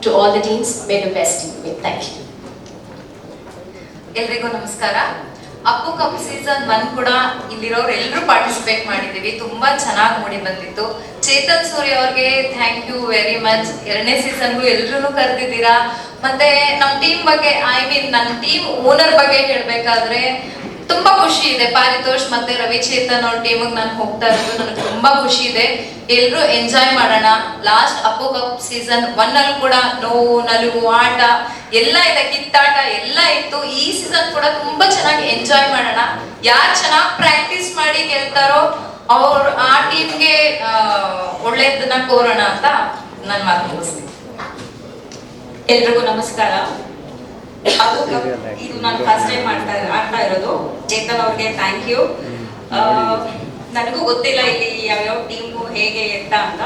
to all the teams. May the best team win. Thank you. ಎಲ್ರಿಗೂ ನಮಸ್ಕಾರ. ಅಪ್ಪು ಕಪ್ ಸೀಸನ್ 1 ಕೂಡ ಇಲ್ಲಿರೋರು ಎಲ್ಲರೂ ಪಾರ್ಟಿಸಿಪೇಟ್ ಮಾಡಿದ್ದೀವಿ. ತುಂಬಾ ಚೆನ್ನಾಗಿ ಮೂಡಿ ಬಂದಿತ್ತು. ಚೇತನ್ ಸೂರ್ಯ ಅವ್ರಿಗೆ ಥ್ಯಾಂಕ್ ಯು ವೆರಿ ಮಚ್. 2ನೇ ಸೀಸನ್ಗೂ ಎಲ್ರೂ ಕರೆದಿದ್ದೀರಾ. ಮತ್ತೆ ನಮ್ಮ ಟೀಮ್ ಬಗ್ಗೆ ನನ್ನ ಟೀಮ್ ಓನರ್ ಬಗ್ಗೆ ಹೇಳ್ಬೇಕಾದ್ರೆ ತುಂಬಾ ಖುಷಿ ಇದೆ. ಪಾರಿತೋಷ್ ಮತ್ತೆ ರವಿಚೇತನ್ ಅವ್ರ ಟೀಮಿಗೆ ನಾನು ಹೋಗ್ತಾ ಇರೋದು ನನಗೆ ತುಂಬಾ ಖುಷಿ ಇದೆ. ಎಲ್ರು ಎಂಜಾಯ್ ಮಾಡೋಣ. ಲಾಸ್ಟ್ ಅಪ್ಪು ಕಪ್ ಸೀಸನ್ 1 ಅಲ್ಲಿ ಕೂಡ ನೋವು ನಲಿವು ಆಟ ಎಲ್ಲ ಇದೆ, ಕಿತ್ತಾಟ ಎಲ್ಲ ಇತ್ತು. ಈ ಸೀಸನ್ ಕೂಡ ತುಂಬಾ ಚೆನ್ನಾಗಿ ಎಂಜಾಯ್ ಮಾಡೋಣ. ಯಾರು ಚೆನ್ನಾಗಿ ಪ್ರಾಕ್ಟೀಸ್ ಮಾಡಿ ಗೆಲ್ತಾರೋ ಅವ್ರು ಆ ಟೀಮ್ಗೆ ಒಳ್ಳೇದನ್ನ ಕೋರೋಣ ಅಂತ ನನ್ನ ಮಾತು ಮುಗಿಸ್ತೀನಿ. ಎಲ್ರಿಗೂ ನಮಸ್ಕಾರ. ಇದು ನಾನು ಫಸ್ಟ್ ಟೈಮ್ ಆಡ್ತಾ ಇರೋದು. ಚೇತನ್ ಅವ್ರಿಗೆ ಥ್ಯಾಂಕ್ ಯು. ನನಗೂ ಗೊತ್ತಿಲ್ಲ ಇಲ್ಲಿ ಯಾವ್ಯಾವ ಟೀಮು ಹೇಗೆ ಎತ್ತ ಅಂತ.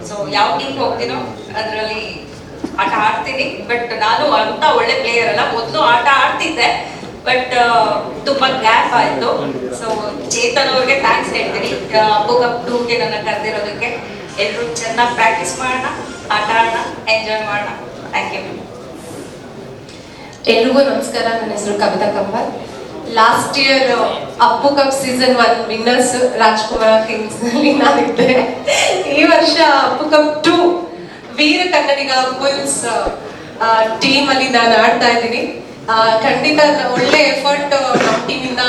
ಸೊ ಯಾವ ಟೀಮ್ ಹೋಗ್ತೀನೋ ಅದರಲ್ಲಿ ಆಟ ಆಡ್ತೀನಿ. ಬಟ್ ನಾನು ಅಂತ ಒಳ್ಳೆ ಪ್ಲೇಯರ್ ಅಲ್ಲ. ಮೊದಲು ಆಟ ಆಡ್ತಿದ್ದೆ ಬಟ್ ತುಂಬಾ ಗ್ಯಾಪ್ ಆಯ್ತು. ಸೊ ಚೇತನ್ ಅವ್ರಿಗೆ ಥ್ಯಾಂಕ್ಸ್ ಹೇಳ್ತೀನಿ ಅಪ್ಪು ಕಪ್ 2ಗೆ ನನ್ನ ಕರೆದಿರೋದಕ್ಕೆ. ಎಲ್ಲರೂ ಚೆನ್ನಾಗಿ ಪ್ರಾಕ್ಟೀಸ್ ಮಾಡೋಣ, ಆಟ ಆಡೋಣ, ಎಂಜಾಯ್ ಮಾಡೋಣ. Thank you. ಎಲ್ರಿಗೂ ನಮಸ್ಕಾರ. ನನ್ನ ಹೆಸರು Kavita Kambar. Last year Appu cup season 1 winners Rajkumar Kings ನಲ್ಲಿ ನಾನಿದ್ದೆ. ಈ ವರ್ಷ Appu cup 2 Veera Kannadiga Bulls team ಅಲ್ಲಿ ನಾನು ಆಡ್ತಾ ಇದ್ದೀನಿ. ಖಂಡಿತ ಒಳ್ಳೆ ಎಫರ್ಟ್ ನಮ್ಮ ಟೀಮಿಂದ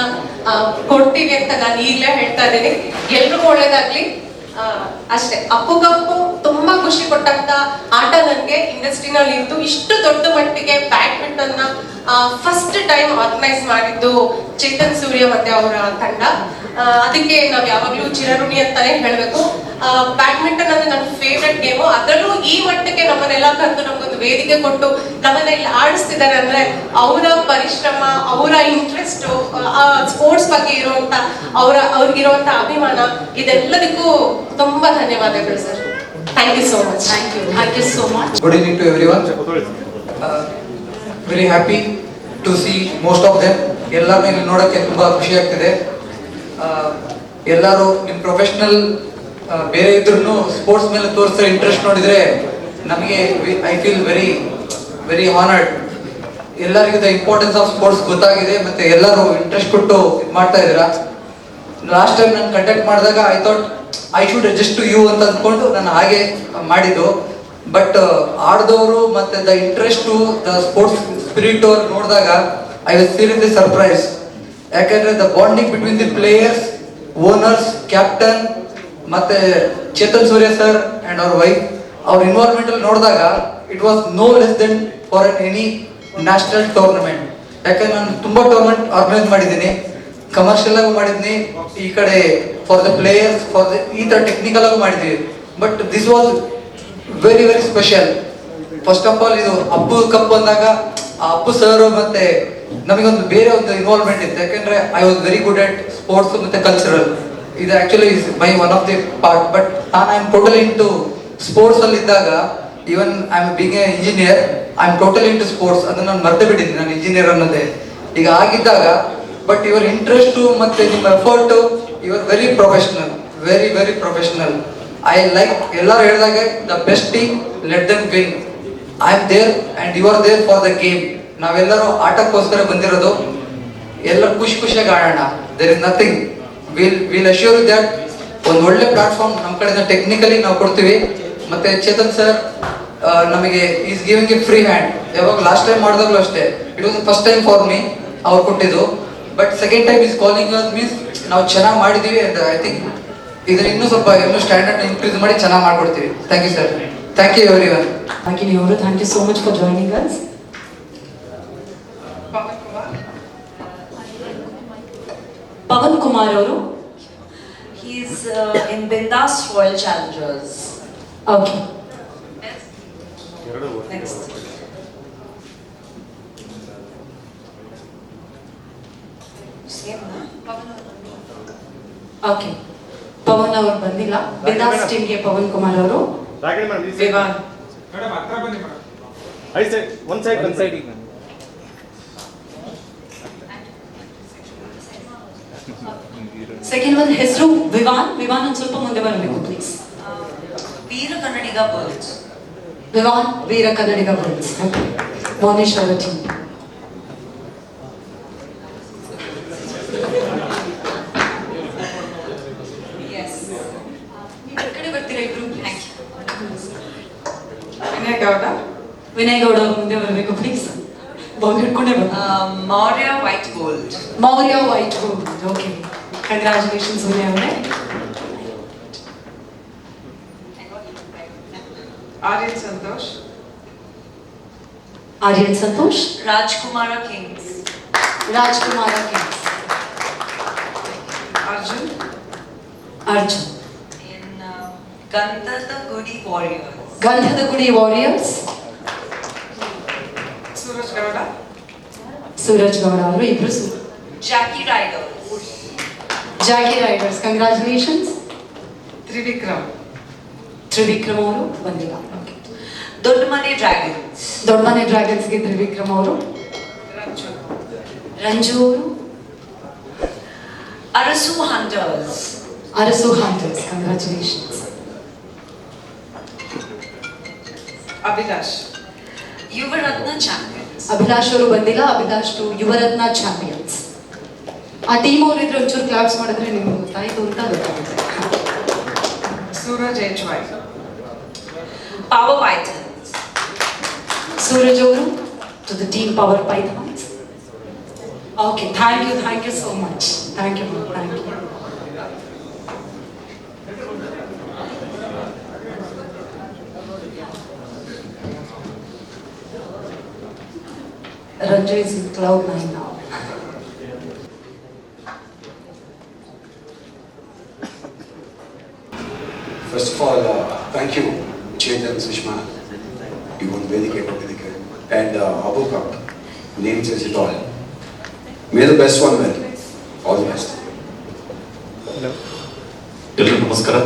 ಕೊಡ್ತೀವಿ ಅಂತ ನಾನು ಈಗಲೇ ಹೇಳ್ತಾ ಇದ್ದೀನಿ. ಎಲ್ರಿಗೂ ಒಳ್ಳೇದಾಗ್ಲಿ ಅಷ್ಟೇ. ಅಪ್ಪು ಕಪ್ಪು ತುಂಬಾ ಖುಷಿ ಕೊಟ್ಟಂತ ಆಟ. ನನಗೆ ಇಂಡಸ್ಟ್ರಿನಲ್ಲಿ ಇದ್ದು ಇಷ್ಟು ದೊಡ್ಡ ಮಟ್ಟಿಗೆ ಬ್ಯಾಡ್ಮಿಂಟನ್ ನ ಫಸ್ಟ್ ಟೈಮ್ ಆರ್ಗನೈಸ್ ಮಾಡಿದ್ದು ಚೇತನ್ ಸೂರ್ಯ ಮತ್ತೆ ಅವರ ತಂಡ. ಅದಕ್ಕೆ ನಾವ್ ಯಾವಾಗ್ಲೂ ಚಿರಋಣಿ ಅಂತಾನೆ ಹೇಳ್ಬೇಕು. ಬ್ಯಾಡ್ಮಿಂಟನ್ ಅಂದ್ರೆ ನನ್ನ ಫೇವ್ರೆಟ್ ಗೇಮು. ಅದರಲ್ಲೂ ಈ ಮಟ್ಟಕ್ಕೆ ನಮ್ಮನ್ನೆಲ್ಲ ಕರೆದು ನಮ್ಗೊಂದು ವೇದಿಕೆ ಕೊಟ್ಟು ನಮ್ಮನ್ನ ಇಲ್ಲಿ ಆಡಿಸ್ತಿದ್ದಾರೆ ಅಂದ್ರೆ ಅವರ ಪರಿಶ್ರಮ, ಅವರ ಇಂಟ್ರೆಸ್ಟ್, ಸ್ಪೋರ್ಟ್ಸ್ ಬಗ್ಗೆ ಇರುವಂತ ಅವ್ರಿಗಿರುವಂತ ಅಭಿಮಾನ, ಇದೆಲ್ಲದಕ್ಕೂ ತುಂಬಾ ಧನ್ಯವಾದಗಳು sir. Thank you so much. Thank you so much. Good evening to everyone. Very happy to see most of them. ಎಲ್ಲರನ್ನ ಇಲ್ಲಿ ನೋಡಕ್ಕೆ ತುಂಬಾ ಖುಷಿ ಆಗ್ತಿದೆ. ಎಲ್ಲರೂ ನಿಮ್ಮ ಪ್ರೊಫೆಷನಲ್ ಬೇರೆ ಇದ್ರೂ ಸ್ಪೋರ್ಟ್ಸ್ ಮೇಲೆ ತೋರಿಸೋ ಇಂಟ್ರೆಸ್ಟ್ ನೋಡಿದ್ರೆ ನಮಗೆ ಐ ಫೀಲ್ ವೆರಿ ಹಾನರ್ಡ್. ಎಲ್ಲರಿಗೂ ದ ಇಂಪಾರ್ಟೆನ್ಸ್ ಆಫ್ ಸ್ಪೋರ್ಟ್ಸ್ ಗೊತ್ತಾಗಿದೆ ಮತ್ತೆ ಎಲ್ಲರೂ ಇಂಟ್ರೆಸ್ಟ್ ಕೊಟ್ಟು ಇದು ಮಾಡ್ತಾ ಇದ್ದೀರಾ. ಲಾಸ್ಟ್ ಟೈಮ್ ನಾನು ಕಂಡಕ್ಟ್ ಮಾಡಿದಾಗ I thought I should adjust to you ಅಂತ ಅಂದ್ಕೊಂಡು ನಾನು ಹಾಗೆ ಮಾಡಿದ್ದು. ಬಟ್ ಆಡ್ದವರು ಮತ್ತೆ the interest the sports spirit ಅವ್ರು ನೋಡಿದಾಗ ಐ ವಾಸ್ ಸೀರಿಯಸ್ಲಿ ಸರ್ಪ್ರೈಸ್. ಯಾಕಂದ್ರೆ the bonding between the players, owners, captain ಮತ್ತೆ ಚೇತನ್ ಸೂರ್ಯ ಸರ್ ಅಂಡ್ ಅವ್ರ ವೈಫ್, ಅವ್ರ ಇನ್ವಾಲ್ವ್ಮೆಂಟ್ ಅಲ್ಲಿ ನೋಡಿದಾಗ it was no less than for any national tournament. ಯಾಕಂದ್ರೆ ನಾನು ತುಂಬಾ ಟೂರ್ನಮೆಂಟ್ ಆರ್ಗನೈಸ್ ಮಾಡಿದ್ದೀನಿ, ಕಮರ್ಷಿಯಲ್ ಆಗಿ ಮಾಡಿದ್ದೀನಿ, ಈ ಕಡೆ ಫಾರ್ ದ ಪ್ಲೇಯರ್ಸ್ ಈ ತರ ಟೆಕ್ನಿಕಲ್ ಆಗಿ ಮಾಡಿದ್ವಿ. But this was very special. First of all ಇದು ಅಪ್ಪು ಕಪ್ ಬಂದಾಗ ಆ ಅಪ್ಪು ಸರ್ ಮತ್ತೆ ನಮಗೊಂದು ಬೇರೆ ಒಂದು ಇನ್ವಾಲ್ವ್ಮೆಂಟ್ ಇತ್ತು. ಯಾಕಂದ್ರೆ I was very good at sports ಮತ್ತೆ ಕಲ್ಚರಲ್. ಇದು actually is my one of the part. But ನಾನು I am totally into sports ಅಲ್ಲಿ ಇದ್ದಾಗ, even I am being a engineer, I am totally into sports. ಅದನ್ನ ನಾನು ಮರ್ತೆ ಬಿಟ್ಟಿದ್ದೀನಿ, ನಾನು ಇಂಜಿನಿಯರ್ ಅನ್ನೋದೇ ಈಗ ಆಗಿದ್ದಾಗ. ಬಟ್ ಇವರ್ ಇಂಟ್ರೆಸ್ಟ್ ಮತ್ತೆ ನಿಮ್ಮ effort, your very professional, very professional. I like ಎಲ್ಲರೂ ಹೇಳಿದಾಗೆ the best team, let them win. I am there and you are there for the game. ನಾವೆಲ್ಲರೂ ಆಟಕ್ಕೋಸ್ಕರ ಬಂದಿರೋದು. ಎಲ್ಲ ಖುಷಿಯಾಗಿ ಆಡೋಣ. There is nothing. Will assure you that ಒಂದು ಒಳ್ಳೆ ಪ್ಲಾಟ್ಫಾರ್ಮ್ ನಮ್ಮ ಕಡೆಯಿಂದ ಟೆಕ್ನಿಕಲಿ ನಾವು ಕೊಡ್ತೀವಿ. ಮತ್ತೆ ಚೇತನ್ ಸರ್ ನಮಗೆ is giving a free hand. ಯಾವಾಗ ಲಾಸ್ಟ್ ಟೈಮ್ ಮಾಡಿದಾಗಲೂ ಅಷ್ಟೇ, it was first time for me ಅವ್ರು ಕೊಟ್ಟಿದ್ದು. But second time is calling us means ನಾವು ಚೆನ್ನಾಗಿ ಮಾಡಿದ್ದೀವಿ. ಅಂಡ್ ಐ ಥಿಂಕ್ ಇದನ್ನ ಇನ್ನೂ ಸ್ಟ್ಯಾಂಡರ್ಡ್ ಇನ್ಕ್ರೀಸ್ ಮಾಡಿ ಚೆನ್ನಾಗಿ ಮಾಡ್ಕೊಡ್ತೀವಿ. Thank you sir. Thank you everyone. Akini ಅವರು thank you so much for joining us. Pavan Kumar ಅವರು. He's in Bindas Royal Challengers. Okay, Next. Same, na? Okay. Pavan ಅವರು ಬಂದಿಲ್ಲ. ಬಿಂದಾಸ್ ಟೀಮ್ಗೆ ಪವನ್ ಕುಮಾರ್ ಅವರು. ವಿವಾನ್. ಸೆಕೆಂಡ್ ಒಂದು ಹೆಸರು ವಿವಾನ್. ವಿವಾನ್ ಒಂದು ಸ್ವಲ್ಪ ಮುಂದೆ ಬರಬೇಕು please. Veera Kannadiga Birds. Vivaan Veera Kannadiga Birds. Okay, Mounesh ಅವರ ಟೀಮ್. Yes. ಈ ಕಡೆ ಬರ್ತೀರಾ ಇಬ್ರು? Thank you. ವಿನಯ್ ಗೌಡ. ವಿನಯ್ ಗೌಡ ಅವರು ಮುಂದೆ ಬರಬೇಕು ಪ್ಲೀಸ್. ಬಾಲ್ ಹಿಡ್ಕೊಂಡೇ ಬರ್ತಾರೆ. Maurya White Gold. Maurya white gold. Okay, congratulations Vinay ಅವರೇ. Aryan Santosh. Aryan Santosh. Rajkumara Kings. Rajkumara kings. Arjun. Arjun. In Gandhada Gudi Warriors. Gandhada Gudi warriors. Suraj Gowda. Suraj Gowda ಅವರು ಇಬ್ರು. Jackie Riders. Jackie riders. Congratulations. Trivikram. Trivikram ಅವರು ಬಂದಿಲ್ಲ. ಓಕೆ. Dodmane Dragons. ದೊಡ್ಡಮನೆ ಡ್ರ್ಯಾಗನ್ಸ್ಗೆ ತ್ರಿವಿಕ್ರಮ್ ಅವರು. ರಂಜು. ರಂಜು ಅವರು. Arasu Hunters. Arasu hunters. Congratulations. Abhilash. Yuvaratna Champions. Abhilash ಅವರು ಬಂದಿಲ್ಲ. Abhilash to Yuvaratna champions. ಆ ಟೀಮ್ ಅವರು ಇದ್ರೆ ಒಂಚೂರು ಕ್ಲಾಪ್ಸ್ ಮಾಡಿದ್ರೆ ನಿಮ್ಗೆ ಗೊತ್ತಾಯ್ತು ಅಂತ ಗೊತ್ತಾಗುತ್ತೆ. Suraj HY. Power Pythons. Suraj ಅವರು to the team power pythons. Okay, thank you so much. Thank you. Ranju is in cloud nine now. First of all, thank you, Chetan, Sushma. You won Vedike, and Abu Cup. Name says it all. May the best one win. All the best. ಎಲ್ಲರಿಗೂ ನಮಸ್ಕಾರ.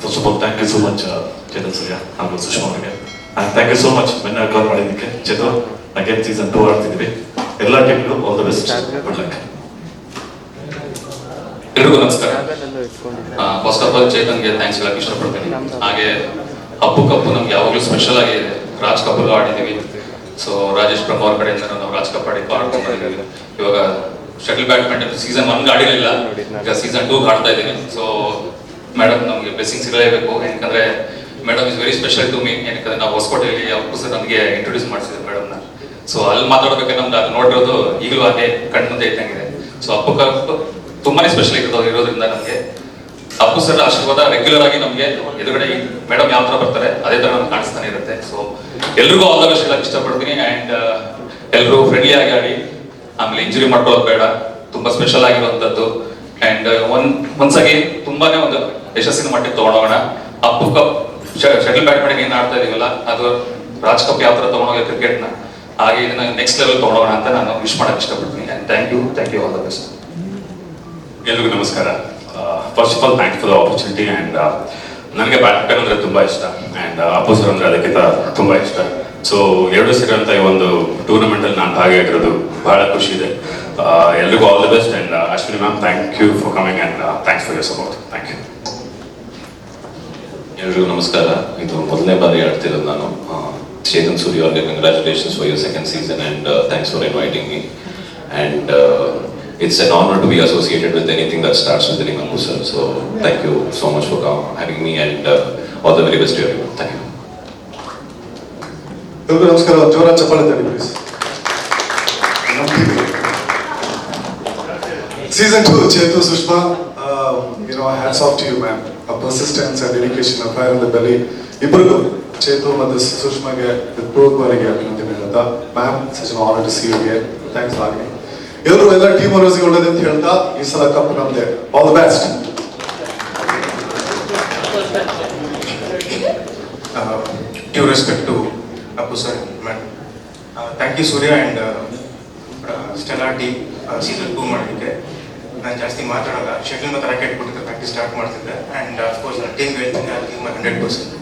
First of all thank you so much Chetan Surya ಹಾಗೂ ಸುಷ್ಮಾ ಅವರಿಗೆ. And thank you so much ಮೆನ್ನ ಕಾಲ್ ಮಾಡಿದ್ದಕ್ಕೆ. ಚೇತನ್ ಅಗೇನ್ ಸೀಸನ್ 2 ಆಡ್ತಿದ್ವಿ. ಎಲ್ಲ ಟೀಮ್ಗೂ all the best. Good luck. ಎಲ್ರಿಗೂ ನಮಸ್ಕಾರ. ಫಸ್ಟ್ ಆಫ್ ಆಲ್ ಚೇತನ್ಗೆ ಥ್ಯಾಂಕ್ಸ್ ಹೇಳಕ್ ಇಷ್ಟಪಡ್ತೀನಿ. ಹಾಗೆ ಅಪ್ಪು ಕಪ್ಪು ನಮ್ಗೆ ಯಾವಾಗಲೂ ಸ್ಪೆಷಲ್ ಆಗಿದೆ. ರಾಜ್ ಕಪ್ಪಲ್ಲೂ ಆಡಿದ್ದೀವಿ. ಸೊ ರಾಜೇಶ್ ಪ್ರಭು ಅವ್ರ ಕಡೆಯಿಂದ ನಾವು ರಾಜ್ ಕಪ್ ಆಡ್ಕೊಂಡಿದ್ದೀವಿ. ಇವಾಗ ಶಟಲ್ ಬ್ಯಾಡ್ಮಿಂಟನ್ ಸೀಸನ್ 1 ಆಡಿರಲಿಲ್ಲ, ಈಗ ಸೀಸನ್ 2 ಆಡ್ತಾ ಇದ್ದೀನಿ. ಸೊ ಮೇಡಮ್ ನಮಗೆ ಬ್ಲೆಸ್ಸಿಂಗ್ಸ್ ಇರಲೇಬೇಕು. ಯಾಕಂದ್ರೆ madam is very special to me. ಯಾಕಂದ್ರೆ ನಾವು ಹೊಸಕೋಟೆಯಲ್ಲಿ ಅಪ್ಪು ಸರ್ ನಮಗೆ ಇಂಟ್ರೊಡ್ಯೂಸ್ ಮಾಡಿಸಿದ್ರು ಮೇಡಮ್ನ. ಸೊ ಅಲ್ಲಿ ಮಾತಾಡ್ಬೇಕಾದ್ರೆ ನಮ್ಗೆ ಅದು ನೋಡಿರೋದು ಈಗಲೂ ಹಾಗೆ ಕಣ್ಮುಂದೆ ಇದ್ದಂಗಿದೆ. ಸೊ ಅಪ್ಪು ಕಪ್ ತುಂಬಾನೇ ಸ್ಪೆಷಲ್ ಇರೋದ್ರಿಂದ ನಮಗೆ ಅಪ್ಪು ಸರ್ ಆಶೀರ್ವಾದ ರೆಗ್ಯುಲರ್ ಆಗಿ ನಮಗೆ ಎದುರುಗಡೆ ಮೇಡಮ್ ಯಾವ ತರ ಬರ್ತಾರೆ ಅದೇ ತರ ನಮ್ಗೆ ಕಾಣಿಸ್ತಾನೆ ಇರುತ್ತೆ. ಸೊ ಎಲ್ರಿಗೂ ಆಲ್ ದ ಬೆಸ್ಟ್ ಹೇಳಕ್ ಇಷ್ಟಪಡ್ತೀನಿ. ಅಂಡ್ ಎಲ್ಲರೂ ಫ್ರೆಂಡ್ಲಿ ಆಗಿ ಆಡಿ, ಆಮೇಲೆ ಇಂಜುರಿ ಮಾಡ್ಕೊಳ್ಳೋದು ಬೇಡ. ತುಂಬಾ ಸ್ಪೆಷಲ್ ಆಗಿರುವಂತದ್ದು. ಅಂಡ್ ಒನ್ಸ್ ಅಗೇನ್ ತುಂಬಾನೇ ಒಂದು ಯಶಸ್ಸಿನ ಮಟ್ಟಿಗೆ ತಗೊಂಡೋಗೋಣ. ಅಪ್ಪು ಕಪ್ ಶಟಲ್ ಬ್ಯಾಡ್ಮಿಂಟನ್ ಏನ್ ಆಡ್ತಾ ಇದೀವಲ್ಲ, ಅದು ರಾಜ್ ಕಪ್ ಯಾವ ತರ ತಗೊಂಡೋಗ ಕ್ರಿಕೆಟ್ನ, ಹಾಗೆ ಇದನ್ನ ನೆಕ್ಸ್ಟ್ ಲೆವೆಲ್ ತಗೊಂಡೋಗೋಣ ಅಂತ ನಾನು ವಿಶ್ ಮಾಡಕ್ ಇಷ್ಟಪಡ್ತೀನಿ. And thank you all the best. ಎಲ್ರಿಗೂ ನಮಸ್ಕಾರ. First of all thanks for the opportunity. And ನನಗೆ ಬ್ಯಾಡ್ಮಿಂಟನ್ ಅಂದರೆ ತುಂಬ ಇಷ್ಟ. ಆ್ಯಂಡ್ ಅಪ್ಪು ಸರ್ ಅಂದರೆ ಅದಕ್ಕಿಂತ ತುಂಬ ಇಷ್ಟ. ಸೊ 2 ಸೇರಿದಂಥ ಈ ಒಂದು ಟೂರ್ನಮೆಂಟಲ್ಲಿ ನಾನು ಭಾಗಿಯಾಗಿರೋದು ಬಹಳ ಖುಷಿ ಇದೆ. ಎಲ್ರಿಗೂ all the best. And Ashwini ma'am, thank you for coming and thanks for your support. Thank you. ಎಲ್ರಿಗೂ ನಮಸ್ಕಾರ. ಇದು ಮೊದಲನೇ ಬಾರಿ ಆಡ್ತಿರೋದು ನಾನು. ಚೇತನ್ ಸೂರ್ಯ ಅವ್ರಿಗೆ congratulations for your second season and thanks for inviting me. And it's an honor to be associated with anything that starts with the name Appu sir. So thank you so much for having me, and all the very best to everyone. Thank you. ಎಲ್ರಿಗೂ ನಮಸ್ಕಾರ. ಜೋರ ಚಪ್ಪಾಳೆ ತಡಿ please. Season 2, Chetu, Sushma, hats off to you, man. A persistence and dedication, a fire in the belly. Ibrigu, Chetu and Sushma ge with both ಬಾರಿಗೆ ಅಭಿನಂದನೆ ಹೇಳ್ತಾ. Ma'am, such an honor to see you again. Thanks for having me. ಎಲ್ಲರೂ ಎಲ್ಲ ಟೀಮ್ ಓನರ್ಸ್ಗೆ ಒಳ್ಳೇದು ಅಂತ ಹೇಳ್ತಾ ಈ ಸಲ ಕಪ್ ನಮ್ದೆ. All the best. Due respect to Apu sir, madam. Thank you Surya and Stella team season 2 ಮಾಡಲಿಕ್ಕೆ. ನಾನು ಜಾಸ್ತಿ ಮಾತಾಡಲ್ಲ, ಶೆಟ್ಲ್ ಮತ್ತು ರಾಕೆಟ್ ಕೊಟ್ಟಿದ್ದೆ ಪ್ರಾಕ್ಟೀಸ್ ಸ್ಟಾರ್ಟ್ ಮಾಡ್ತಿದ್ದೆ. ಆ್ಯಂಡ್ ಅಫ್ಕೋರ್ಸ್ ನನ್ನ ಟೀಮ್ಗೆ ಹೇಳ್ತೀನಿ, I'll give my 100%.